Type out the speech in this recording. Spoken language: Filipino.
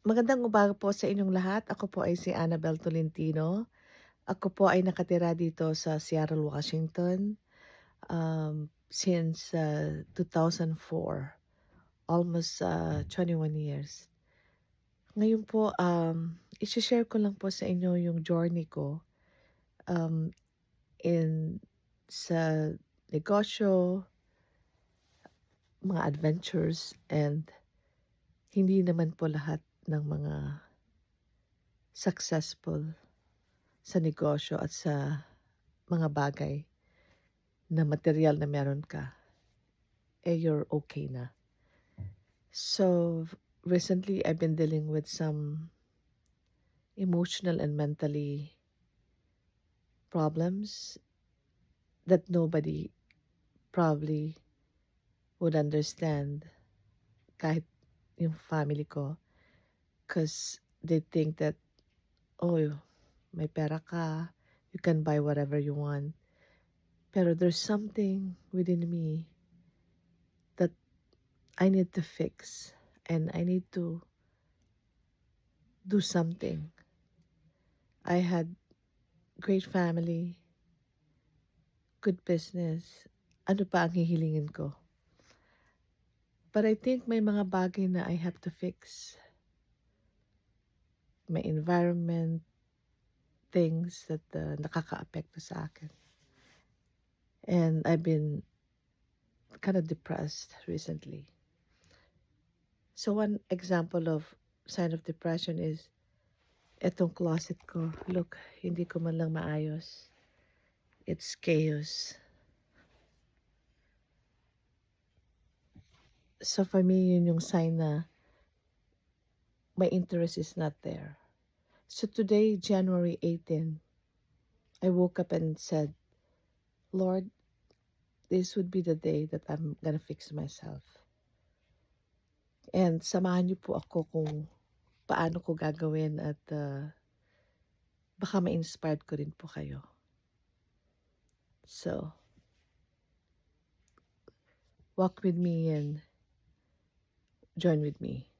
Magandang umaga po sa inyong lahat. Ako po ay si Annabel Tolentino. Ako po ay nakatira dito sa Seattle, Washington, since 2004, almost 21 years. Ngayon po, i-share ko lang po sa inyo yung journey ko um, in sa negosyo, mga adventures, and hindi naman po lahat ng mga successful sa negosyo at sa mga bagay na material na meron ka, you're okay na. So, recently, I've been dealing with some emotional and mentally problems that nobody probably would understand, kahit yung family ko, because they think that, oh, may pera ka, you can buy whatever you want. Pero there's something within me that I need to fix, and I need to do something. I had great family, good business. Ano pa ang hihilingin ko? But I think may mga bagay na I have to fix. May environment, things that nakakaapekto sa akin. And I've been kind of depressed recently. So one example of sign of depression is etong closet ko. Look, hindi ko man lang maayos. It's chaos. So for me, yun yung sign na my interest is not there. So today, January 18, I woke up and said, Lord, this would be the day that I'm gonna fix myself. And samahan niyo po ako kung paano ko gagawin at baka ma-inspired ko rin po kayo. So, walk with me and join with me.